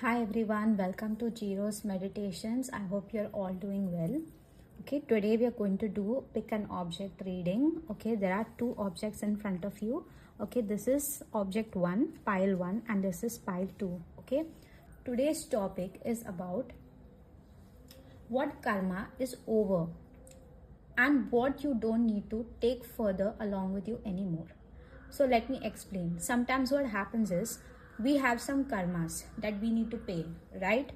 Hi everyone, welcome to Jiro's Meditations. I hope you're all doing well. Okay, today we are going to do pick an object reading. Okay, there are two objects in front of you. Okay, this is object 1, pile 1, and this is pile 2. Okay, today's topic is about what karma is over and what you don't need to take further along with you anymore. So let me explain. Sometimes what happens is we have some karmas that we need to pay, right?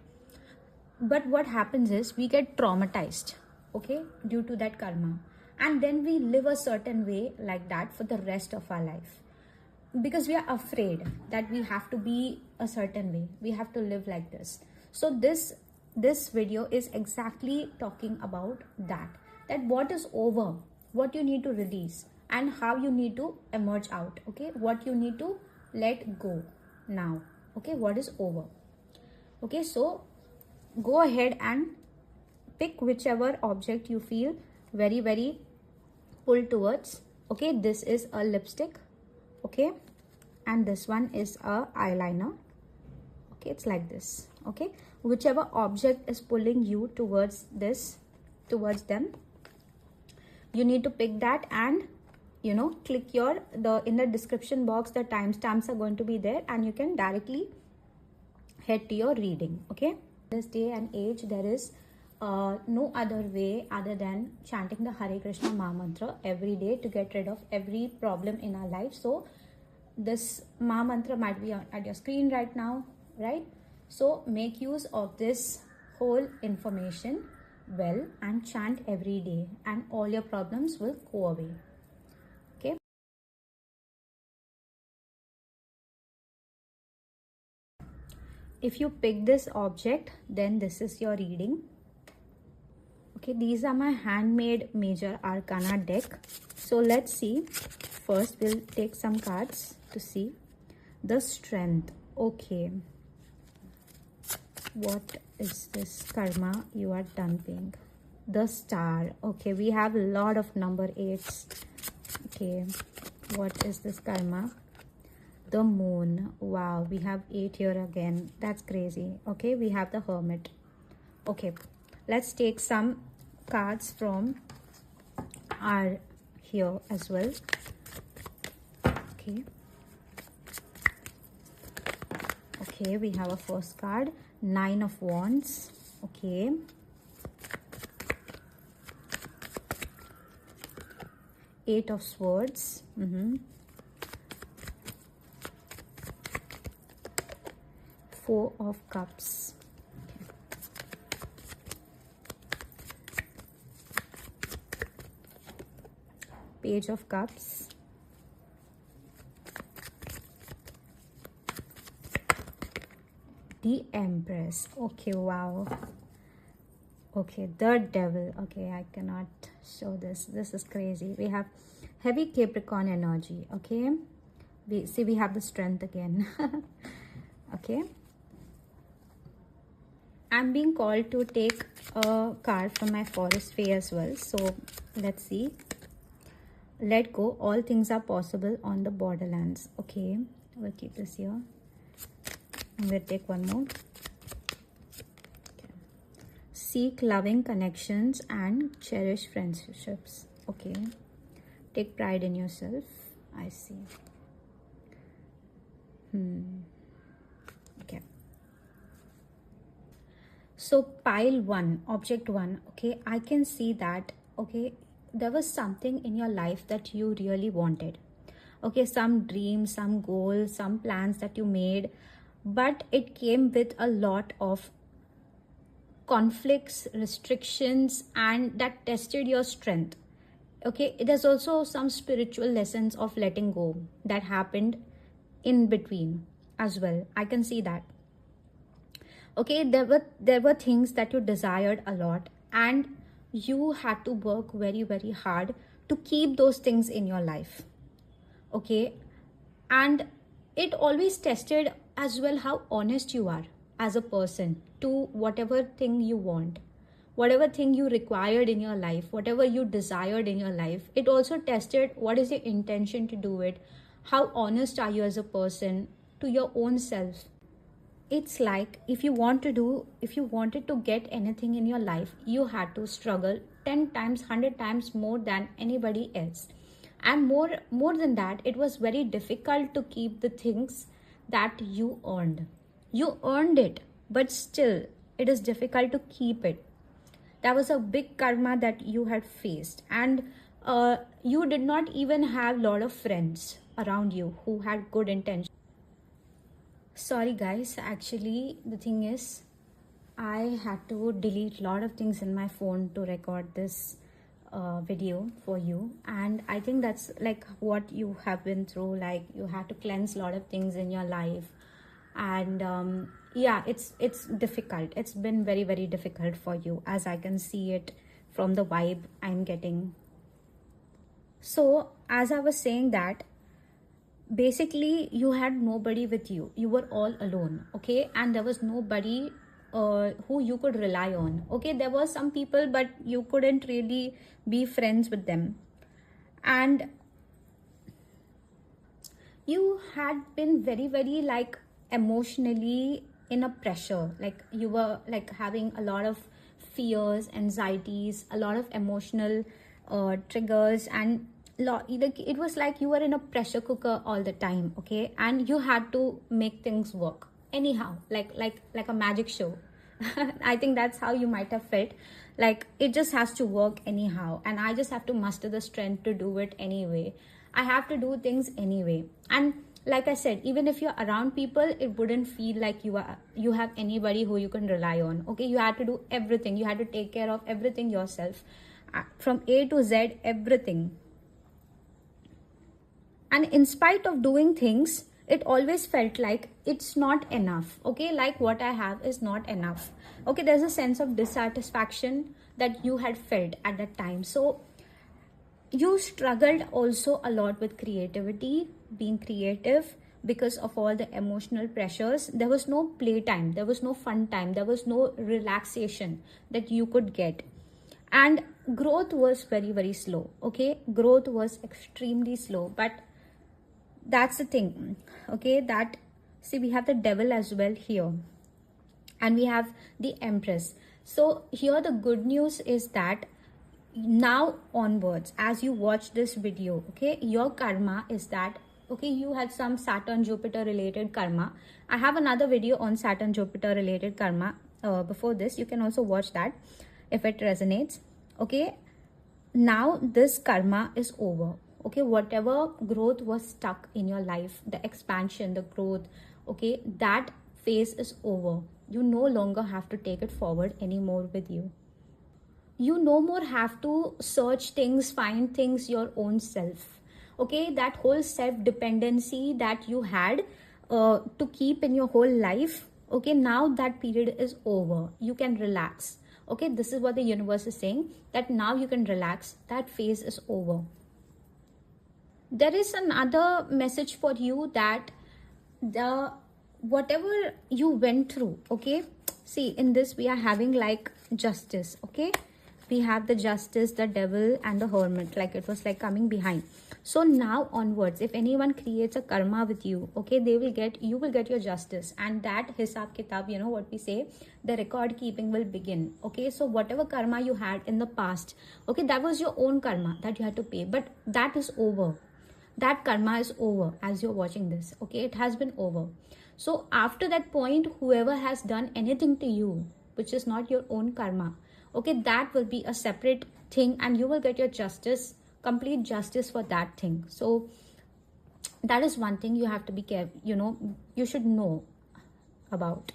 But what happens is we get traumatized, okay, due to that karma. And then we live a certain way like that for the rest of our life. Because we are afraid that we have to be a certain way. We have to live like this. So this video is exactly talking about that what is over, what you need to release, and how you need to emerge out. Okay, what you need to let go now. Okay, what is over. Okay, so go ahead and pick whichever object you feel very pulled towards. Okay, this is a lipstick. Okay, and this one is a eyeliner. Okay, it's like this. Okay, whichever object is pulling you towards them, you need to pick that, and click in the description box. The timestamps are going to be there, and you can directly head to your reading. Okay, this day and age, there is no other way other than chanting the Hare Krishna Mahamantra every day to get rid of every problem in our life. So this Mahamantra might be at your screen right now, right? So make use of this whole information well and chant every day, and all your problems will go away. Okay. If you pick this object, then this is your reading. Okay, these are my handmade major arcana deck. So let's see. First, we'll take some cards to see the strength. Okay, what is this karma you are dumping? The star. Okay, we have a lot of number 8s. Okay, what is this karma? The moon. Wow, we have 8 here again. That's crazy. Okay, we have the hermit. Okay, let's take some cards from our here as well. Okay, we have a first card, 9 of Wands. Okay, Eight of Swords. Four of Cups. Page of Cups. The Empress. Okay, wow. Okay, the Devil. Okay, I cannot show this. This is crazy. We have heavy Capricorn energy. Okay, we have the strength again. Okay, I'm being called to take a card from my Forest Fae as well. So let's see. Let go. All things are possible on the borderlands. Okay, we'll keep this here. I'm going to take one more. Okay. Seek loving connections and cherish friendships. Okay. Take pride in yourself. I see. Okay. So pile 1, object 1. Okay, I can see that. Okay, there was something in your life that you really wanted. Okay, some dreams, some goals, some plans that you made, but it came with a lot of conflicts, restrictions, and that tested your strength. Okay, there's also some spiritual lessons of letting go that happened in between as well. I can see that. Okay, there were things that you desired a lot, and you had to work very hard to keep those things in your life. Okay, and it always tested as well how honest you are as a person to whatever thing you want, whatever thing you required in your life, whatever you desired in your life. It also tested what is your intention to do it, how honest are you as a person to your own self. it's like if you wanted to get anything in your life, you had to struggle 10 times, 100 times more than anybody else. And more than that, it was very difficult to keep the things that you earned it, but still it is difficult to keep it. That was a big karma that you had faced. And you did not even have a lot of friends around you who had good intentions. Sorry guys, actually the thing is I had to delete a lot of things in my phone to record this video for you, and I think that's like what you have been through. Like, you had to cleanse a lot of things in your life, and yeah, it's difficult. It's been very, very difficult for you, as I can see it from the vibe I'm getting. So as I was saying that, basically you had nobody with you. You were all alone, okay? And there was nobody who you could rely on, okay? There were some people, but you couldn't really be friends with them. And you had been very, very like emotionally in a pressure. Like, you were like having a lot of fears, anxieties, a lot of emotional triggers, and like it was like you were in a pressure cooker all the time, okay? And you had to make things work anyhow, like a magic show. I think that's how you might have felt. Like, it just has to work anyhow, and I just have to muster the strength to do it anyway. I have to do things anyway. And like I said, even if you're around people, it wouldn't feel like you have anybody who you can rely on, okay? You had to do everything. You had to take care of everything yourself, from A to Z, everything. And in spite of doing things, it always felt like it's not enough, okay? Like, what I have is not enough, okay? There's a sense of dissatisfaction that you had felt at that time. So you struggled also a lot with creativity, being creative, because of all the emotional pressures. There was no playtime, there was no fun time, there was no relaxation that you could get. And growth was very, very slow, okay? Growth was extremely slow. But that's the thing, okay? That, see, we have the devil as well here, and we have the empress. So here the good news is that now onwards, as you watch this video, okay, your karma is that, okay, you had some Saturn Jupiter related karma. I have another video on Saturn Jupiter related karma before this. You can also watch that if it resonates, okay? Now this karma is over, okay? Whatever growth was stuck in your life, the expansion, the growth, okay, that phase is over. You no longer have to take it forward anymore with you. You no more have to search things, find things your own self, okay? That whole self-dependency that you had to keep in your whole life, okay, now that period is over. You can relax, okay? This is what the universe is saying, that now you can relax. That phase is over. There is another message for you, that the whatever you went through, okay? See, in this we are having like justice, okay? We have the justice, the devil, and the hermit. Like, it was like coming behind. So now onwards, if anyone creates a karma with you, okay, you will get your justice. And that hisab kitab, you know what we say, the record keeping will begin, okay? So whatever karma you had in the past, okay, that was your own karma that you had to pay, but that is over. That karma is over as you're watching this, okay? It has been over. So after that point, whoever has done anything to you which is not your own karma, okay, that will be a separate thing, and you will get your justice, complete justice for that thing. So that is one thing you have to be careful, you know, you should know about.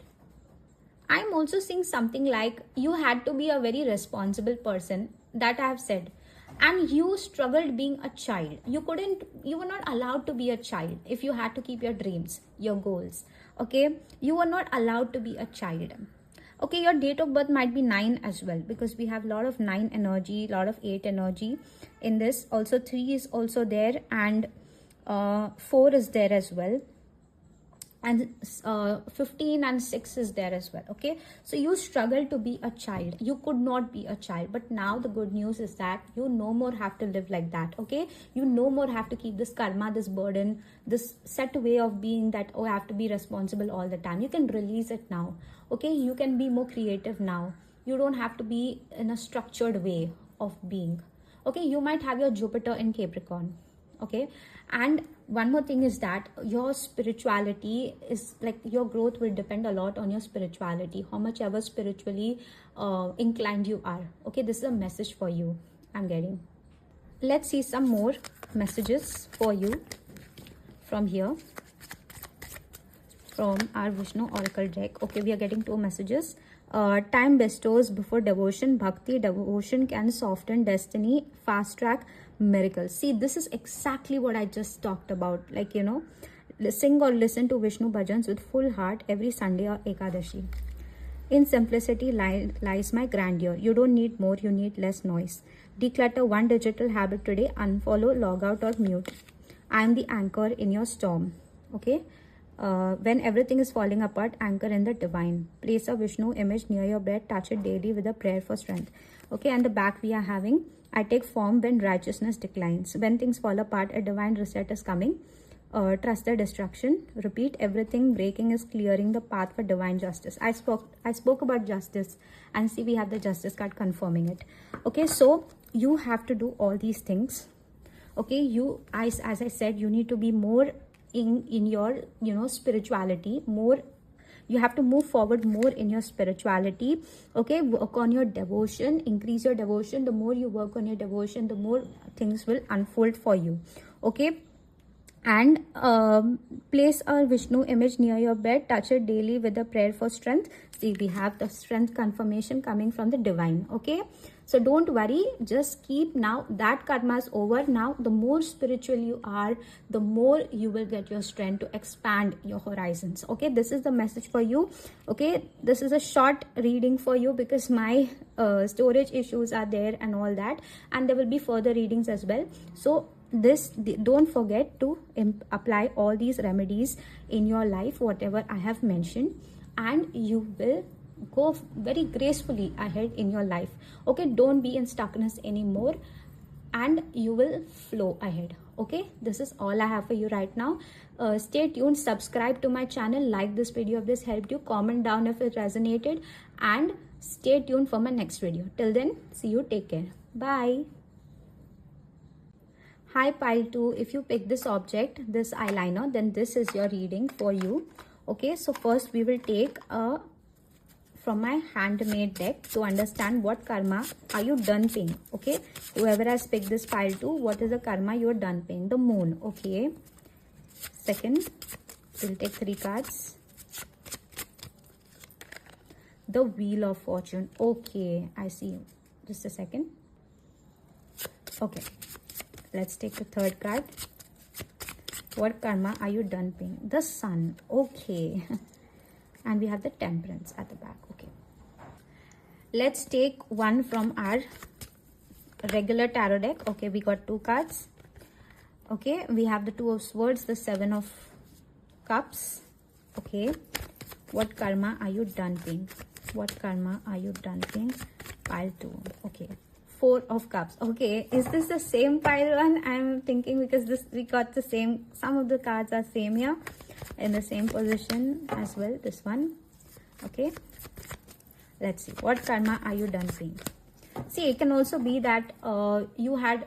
I'm also seeing something like you had to be a very responsible person, that I have said, and you struggled being a child. You were not allowed to be a child. If you had to keep your dreams, your goals, okay, you were not allowed to be a child. Okay, your date of birth might be 9 as well, because we have a lot of 9 energy, a lot of 8 energy in this. Also 3 is also there, and 4 is there as well. and 15 and 6 is there as well. Okay, so you struggle to be a child, you could not be a child, but now the good news is that you no more have to live like that. Okay, you no more have to keep this karma, this burden, this set way of being that, oh, I have to be responsible all the time. You can release it now. Okay, you can be more creative now. You don't have to be in a structured way of being. Okay, you might have your Jupiter in Capricorn. Okay, and one more thing is that your spirituality is like, your growth will depend a lot on your spirituality, how much ever spiritually inclined you are. Okay, this is a message for you I'm getting. Let's see some more messages for you from here, from our Vishnu Oracle deck. Okay, we are getting 2 messages. Time bestows before devotion. Bhakti, devotion can soften destiny, fast track miracles. See, this is exactly what I just talked about. Like, you know, sing or listen to Vishnu bhajans with full heart every Sunday or Ekadashi. In simplicity lies my grandeur. You don't need more, you need less noise. Declutter one digital habit today. Unfollow, log out or mute. I am the anchor in your storm. Okay. When everything is falling apart, anchor in the divine. Place a Vishnu image near your bed. Touch it daily with a prayer for strength. Okay, and the back we are having, I take form when righteousness declines. When things fall apart, a divine reset is coming. Trust the destruction. Repeat, everything breaking is clearing the path for divine justice. I spoke about justice, and see, we have the justice card confirming it. Okay, so you have to do all these things. Okay, you, as I said, you need to be more in your, you know, spirituality more. You have to move forward more in your spirituality. Okay, work on your devotion, increase your devotion. The more you work on your devotion, the more things will unfold for you. Okay, and place a Vishnu image near your bed. Touch it daily with a prayer for strength. See, we have the strength confirmation coming from the divine. Okay, so don't worry, just keep, now that karma is over. Now the more spiritual you are, the more you will get your strength to expand your horizons. Okay, this is the message for you. Okay, this is a short reading for you because my storage issues are there and all that, and there will be further readings as well. So don't forget to apply all these remedies in your life, whatever I have mentioned, and you will go very gracefully ahead in your life. Okay, don't be in stuckness anymore, and you will flow ahead. Okay, this is all I have for you right now. Stay tuned, subscribe to my channel, like this video if this helped you, comment down if it resonated, and stay tuned for my next video. Till then, see you, take care, bye. Hi pile 2, if you pick this object, this eyeliner, then this is your reading for you. Okay, so first we will take from my handmade deck to understand what karma are you done paying. Okay, whoever has picked this pile 2, what is the karma you are done paying? The moon. Okay, second, we'll take 3 cards. The wheel of fortune. Okay, I see. Just a second. Okay, let's take the 3rd card. What karma are you done paying? The sun. Okay. And we have the temperance at the back. Okay, let's take one from our regular tarot deck. Okay, we got 2 cards. Okay, we have the 2 of swords, the 7 of cups. Okay, what karma are you done paying? What karma are you done paying? Pile 2. Okay, 4 of cups. Okay, is this the same pile 1? I'm thinking because this, we got the same, some of the cards are same here, in the same position as well, this one. Okay, let's see, what karma are you done paying? See, it can also be that you had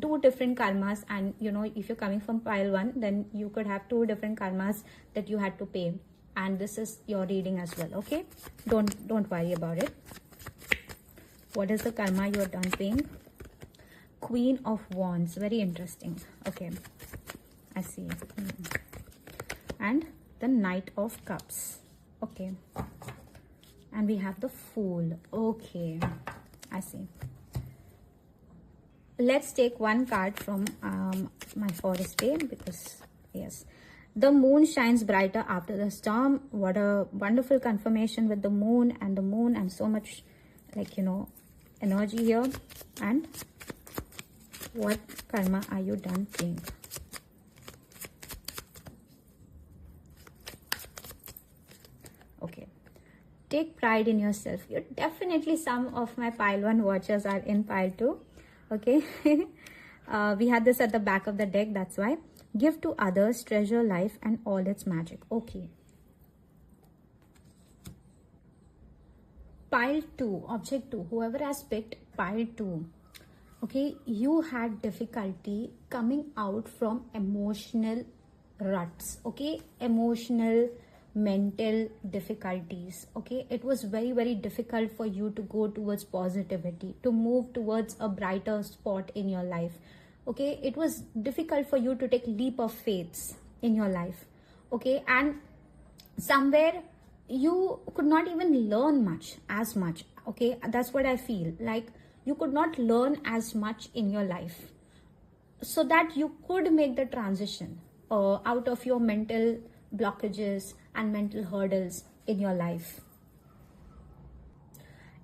2 different karmas, and you know, if you're coming from pile 1, then you could have 2 different karmas that you had to pay, and this is your reading as well. Okay, don't worry about it. What is the karma you are done paying? Queen of Wands. Very interesting. Okay, I see. And the Knight of Cups. Okay, and we have the Fool. Okay, I see. Let's take one card from my forest day, because yes, the moon shines brighter after the storm. What a wonderful confirmation with the moon, and so much, like, you know, energy here. And what karma are you done paying? Okay, take pride in yourself. You're definitely, some of my pile 1 watchers are in pile 2. Okay. We had this at the back of the deck, that's why. Give to others, treasure life and all its magic. Okay. Pile 2, object 2, whoever has picked pile 2, okay, you had difficulty coming out from emotional ruts, okay, emotional, mental difficulties, okay. It was very, very difficult for you to go towards positivity, to move towards a brighter spot in your life, okay. It was difficult for you to take leap of faiths in your life, okay. And somewhere you could not even learn as much, okay. That's what I feel like. You could not learn as much in your life so that you could make the transition out of your mental blockages and mental hurdles in your life.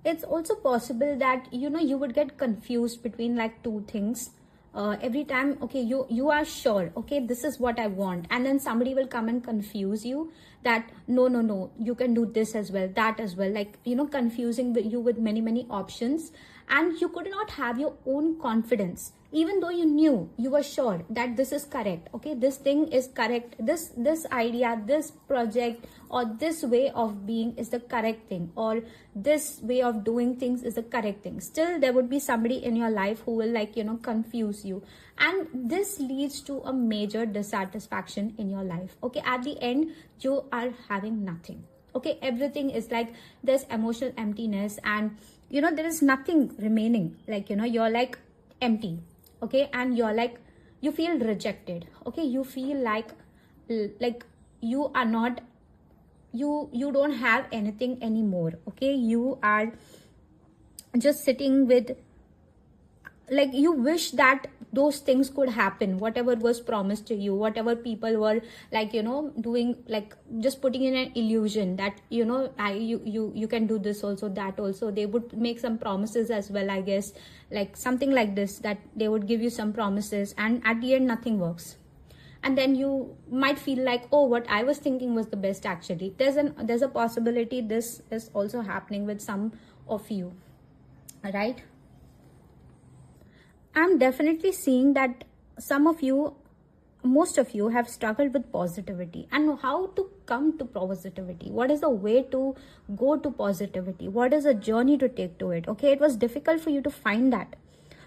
It's also possible that you would get confused between like 2 things every time. Okay, you are sure, okay, this is what I want, and then somebody will come and confuse you that no, you can do this as well, that as well, like confusing you with many options, and you could not have your own confidence even though you knew, you were sure that this is correct, okay, this thing is correct, this idea, this project, or this way of being is the correct thing, or this way of doing things is the correct thing. Still there would be somebody in your life who will like confuse you, and this leads to a major dissatisfaction in your life, okay. At the end you are having nothing, okay. Everything is like there's emotional emptiness, and there is nothing remaining, like you're like empty, okay. And you're like, you feel rejected, okay. You feel like you are not, you don't have anything anymore, okay. You are just sitting with, like, you wish that those things could happen, whatever was promised to you, whatever people were like doing, like just putting in an illusion that you can do this also, that also. They would make some promises as well, I guess, like something like this, that they would give you some promises, and at the end nothing works. And then you might feel like, oh, what I was thinking was the best. Actually there's a possibility this is also happening with some of you, right? I'm definitely seeing that most of you have struggled with positivity and how to come to positivity. What is the way to go to positivity? What is the journey to take to it? Okay, it was difficult for you to find that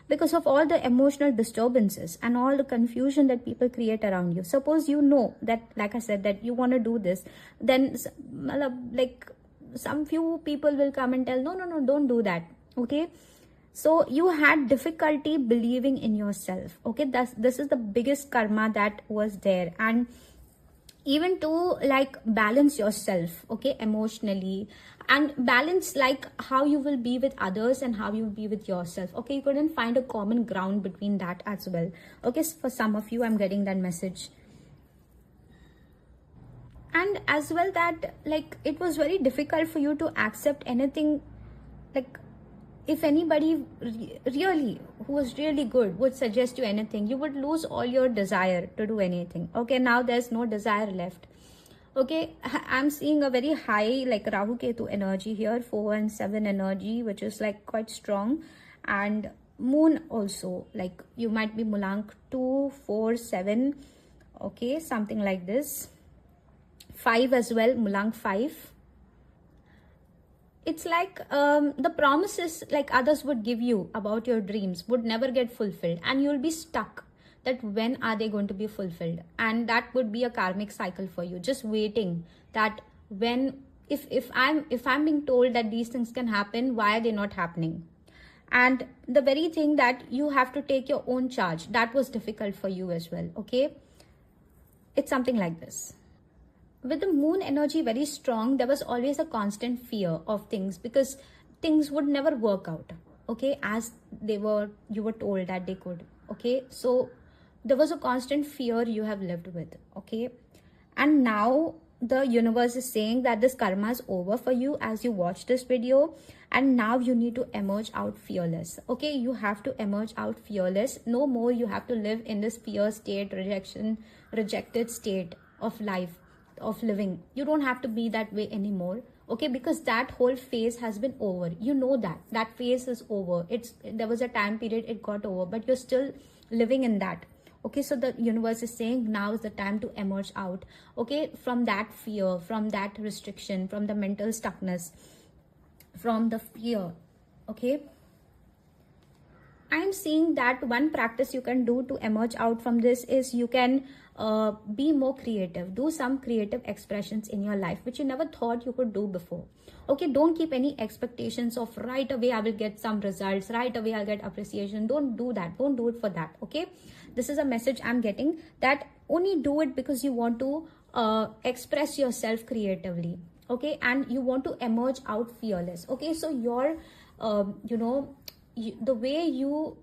because of all the emotional disturbances and all the confusion that people create around you. Suppose that, like I said, that you want to do this, then like some few people will come and tell, no, don't do that, okay. So you had difficulty believing in yourself, okay. This is the biggest karma that was there. And even to like balance yourself, okay, emotionally, and balance like how you will be with others and how you will be with yourself, okay. You couldn't find a common ground between that as well, okay. So for some of you, I'm getting that message. And as well that like it was very difficult for you to accept anything, like if anybody really who was really good would suggest you anything, you would lose all your desire to do anything, okay. Now there's no desire left, okay. I'm seeing a very high like Rahu Ketu energy here, 4 and 7 energy, which is like quite strong. And moon also, like you might be Mulank 2, 4, 7, okay, something like this. 5 as well, Mulank 5. It's like the promises like others would give you about your dreams would never get fulfilled, and you'll be stuck that when are they going to be fulfilled. And that would be a karmic cycle for you, just waiting that when, if I'm being told that these things can happen, why are they not happening? And the very thing that you have to take your own charge, that was difficult for you as well, okay. It's something like this. With the moon energy very strong, there was always a constant fear of things, because things would never work out, okay, as you were told that they could, okay. So there was a constant fear you have lived with, okay. And now the universe is saying that this karma is over for you as you watch this video, and now you need to emerge out fearless, okay. You have to emerge out fearless. No more you have to live in this fear state, rejected state of life, of living. You don't have to be that way anymore, okay, because that whole phase has been over. You know that phase is over. There was a time period, it got over, but you're still living in that. Okay, so the universe is saying now is the time to emerge out, okay, from that fear, from that restriction, from the mental stuckness, from the fear. Okay, I'm seeing that one practice you can do to emerge out from this is you can be more creative. Do some creative expressions in your life which you never thought you could do before. Okay, don't keep any expectations of right away I will get some results, right away I'll get appreciation. Don't do that. Don't do it for that. Okay, this is a message I'm getting, that only do it because you want to express yourself creatively. Okay, and you want to emerge out fearless. Okay, so your the way your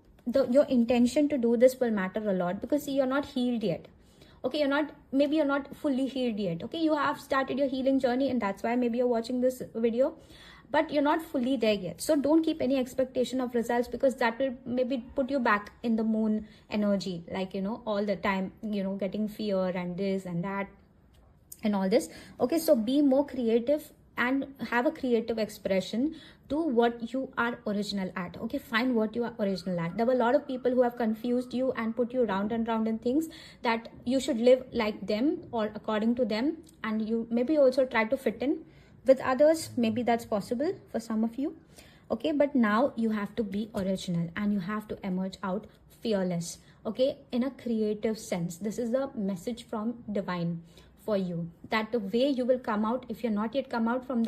intention to do this will matter a lot, because see, you're not healed yet. Okay, maybe you're not fully healed yet. Okay, you have started your healing journey, and that's why maybe you're watching this video, but you're not fully there yet. So don't keep any expectation of results, because that will maybe put you back in the moon energy, like all the time, getting fear and this and that and all this. Okay, so be more creative and have a creative expression. Do what you are original at. Okay, find what you are original at. There were a lot of people who have confused you and put you round and round in things, that you should live like them or according to them, and you maybe also try to fit in with others. Maybe that's possible for some of you. Okay, but now you have to be original and you have to emerge out fearless. Okay, in a creative sense. This is the message from divine for you, that the way you will come out, if you're not yet come out from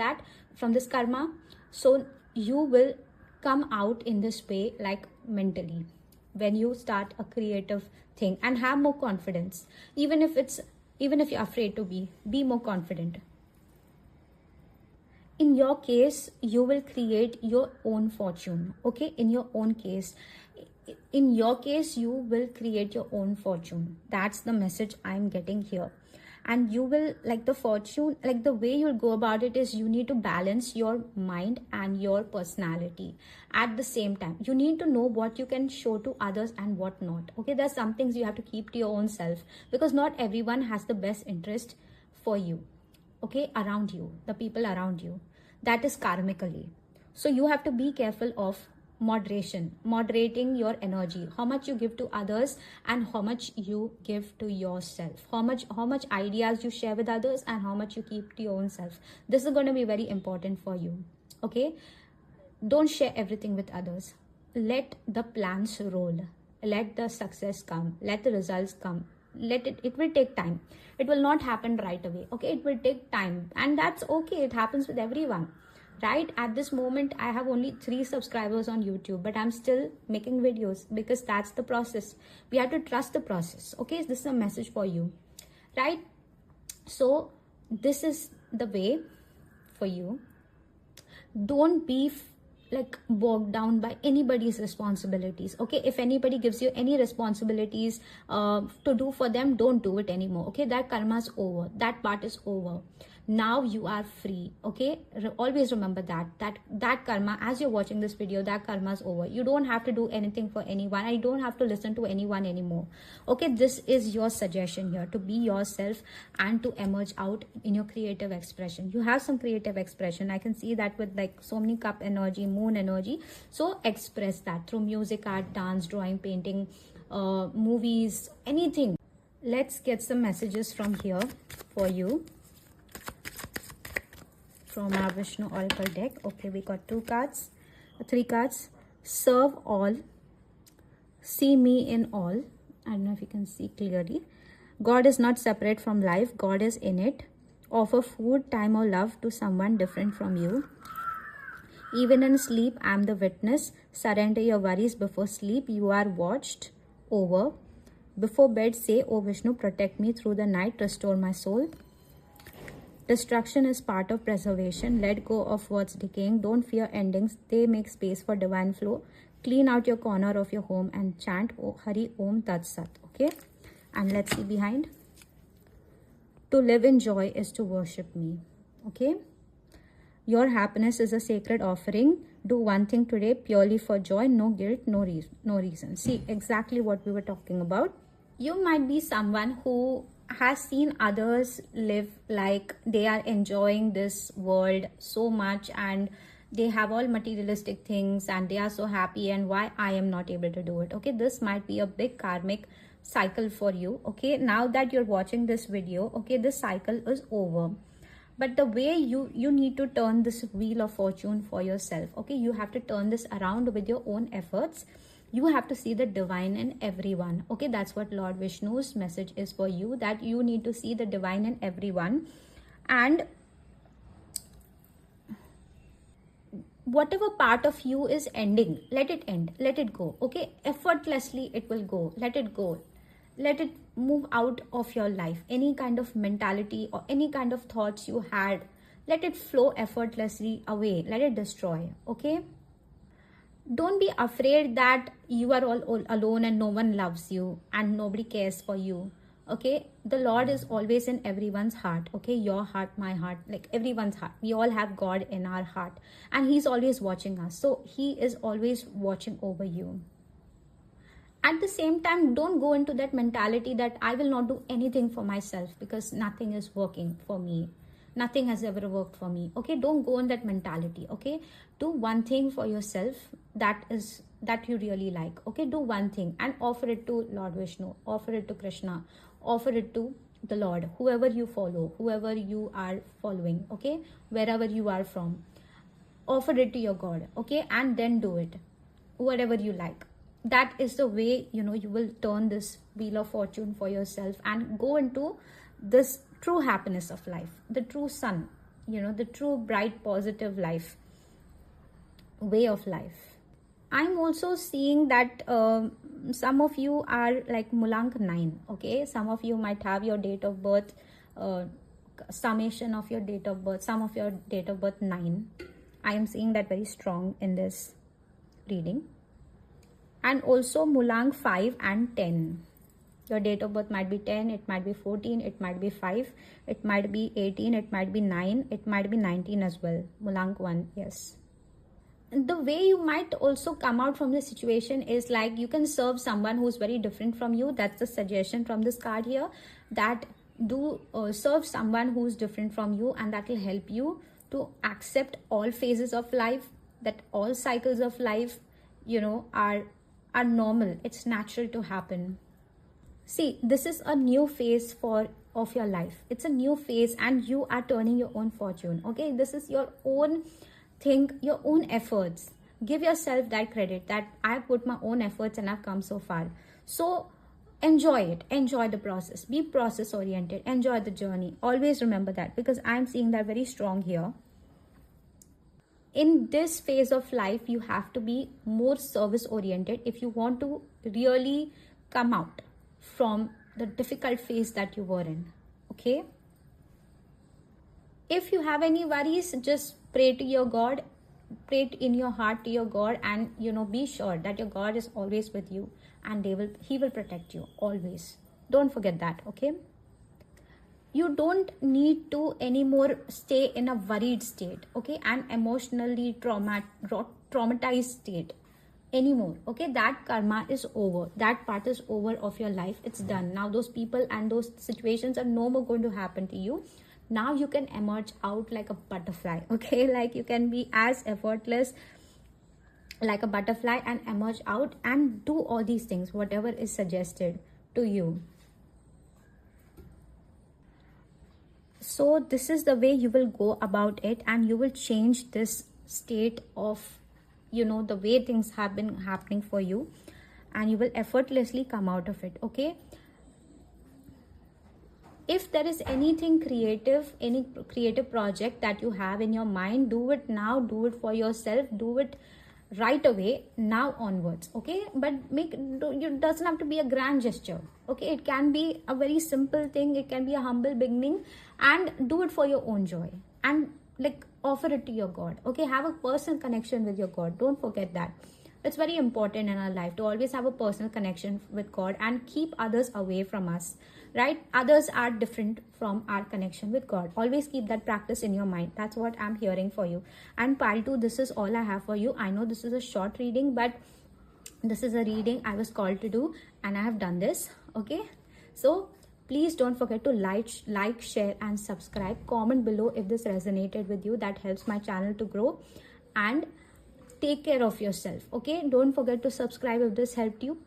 this karma, so you will come out in this way, like mentally, when you start a creative thing and have more confidence. Even if you're afraid to be more confident. In your case, you will create your own fortune. Okay, in your case, you will create your own fortune. That's the message I'm getting here. And you will, like, the fortune, like the way you'll go about it is you need to balance your mind and your personality at the same time. You need to know what you can show to others and what not. Okay, there's some things you have to keep to your own self, because not everyone has the best interest for you. Okay, around you, the people around you, that is karmically. So you have to be careful of moderating your energy, how much you give to others and how much you give to yourself, how much ideas you share with others and how much you keep to your own self. This is going to be very important for you. Okay, don't share everything with others. Let the plans roll, let the success come, let the results come. It will take time. It will not happen right away. Okay, it will take time, and that's okay. It happens with everyone. Right, at this moment I have only 3 subscribers on YouTube, but I'm still making videos, because that's the process. We have to trust the process. Okay, this is a message for you, right? So this is the way for you. Don't be like bogged down by anybody's responsibilities. Okay, if anybody gives you any responsibilities to do for them, don't do it anymore. Okay, that karma is over. That part is over. Now you are free. Okay, always remember that karma, as you're watching this video, that karma is over. You don't have to do anything for anyone. I don't have to listen to anyone anymore. Okay, this is your suggestion here, to be yourself and to emerge out in your creative expression. You have some creative expression. I can see that with like so many cup energy, moon energy. So express that through music, art, dance, drawing, painting, movies, anything. Let's get some messages from here for you, from our Vishnu Oracle deck. Okay, we got 3 cards. Serve all, see me in all. I don't know if you can see clearly. God is not separate from life. God is in it. Offer food, time or love to someone different from you. Even in sleep, I am the witness. Surrender your worries before sleep. You are watched over. Before bed, say, "Oh Vishnu, protect me through the night. Restore my soul." Destruction is part of preservation. Let go of what's decaying. Don't fear endings. They make space for divine flow. Clean out your corner of your home and chant Hari Om Tat Sat. Okay, and let's see behind. To live in joy is to worship me. Okay, your happiness is a sacred offering. Do one thing today purely for joy. No guilt, no reason. See, exactly what we were talking about. You might be someone who has seen others live like they are enjoying this world so much, and they have all materialistic things and they are so happy, and why I am not able to do it. Okay, this might be a big karmic cycle for you. Okay, now that you're watching this video, okay, this cycle is over. But the way you need to turn this wheel of fortune for yourself, okay, you have to turn this around with your own efforts. You have to see the divine in everyone. Okay, that's what Lord Vishnu's message is for you, that you need to see the divine in everyone. And whatever part of you is ending, let it end, let it go. Okay, effortlessly it will go. Let it go, let it move out of your life. Any kind of mentality or any kind of thoughts you had, let it flow effortlessly away. Let it destroy. Okay, don't be afraid that you are all alone and no one loves you and nobody cares for you. Okay, the Lord is always in everyone's heart. Okay, your heart, my heart, like everyone's heart. We all have God in our heart, and He's always watching us. So He is always watching over you. At the same time, don't go into that mentality that I will not do anything for myself because nothing is working for me. Nothing has ever worked for me. Okay, don't go in that mentality. Okay, do one thing for yourself that you really like. Okay, do one thing and offer it to Lord Vishnu, offer it to Krishna, offer it to the Lord, whoever you follow, whoever you are following. Okay, wherever you are from, offer it to your God. Okay, and then do it, whatever you like. That is the way, you will turn this wheel of fortune for yourself and go into this true happiness of life, the true sun, the true bright positive life, way of life. I'm also seeing that some of you are like Mulank 9. Okay, some of you might have your date of birth, summation of your date of birth, some of your date of birth 9. I am seeing that very strong in this reading. And also Mulang 5 and 10. Your date of birth might be 10, it might be 14, it might be 5, it might be 18, it might be 9, it might be 19 as well. Mulang 1, yes. The way you might also come out from this situation is like you can serve someone who's very different from you. That's the suggestion from this card here, that do serve someone who's different from you, and that will help you to accept all phases of life, that all cycles of life, are normal. It's natural to happen. See, this is a new phase of your life. It's a new phase and you are turning your own fortune. Okay, this is your own thing, your own efforts. Give yourself that credit that I have put my own efforts and I've come so far. So enjoy it, enjoy the process, be process oriented, enjoy the journey. Always remember that, because I'm seeing that very strong here. In this phase of life, you have to be more service oriented if you want to really come out from the difficult phase that you were in. Okay, if you have any worries, just pray to your God, pray in your heart to your God, and be sure that your God is always with you, and He will protect you always. Don't forget that. Okay, you don't need to anymore stay in a worried state, okay, and emotionally traumatized state anymore. Okay, that karma is over. That part is over of your life. It's done. Now those people and those situations are no more going to happen to you. Now you can emerge out like a butterfly. Okay, like you can be as effortless like a butterfly and emerge out and do all these things, whatever is suggested to you. So this is the way you will go about it, and you will change this state of, the way things have been happening for you, and you will effortlessly come out of it. Okay, if there is anything creative, any creative project that you have in your mind, do it now, do it for yourself, do it right away, now onwards. Okay, but it doesn't have to be a grand gesture. Okay, it can be a very simple thing, it can be a humble beginning, and do it for your own joy, and like offer it to your God. Okay, have a personal connection with your God. Don't forget that. It's very important in our life to always have a personal connection with God and keep others away from us, right? Others are different from our connection with God. Always keep that practice in your mind. That's what I'm hearing for you. And pile 2, this is all I have for you. I know this is a short reading, but this is a reading I was called to do, and I have done this. Okay, so Please don't forget to like, share and subscribe. Comment below if this resonated with you. That helps my channel to grow. And take care of yourself. Okay, don't forget to subscribe if this helped you.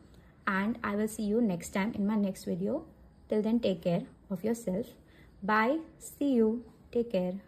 And I will see you next time in my next video. Till then, take care of yourself. Bye. See you. Take care.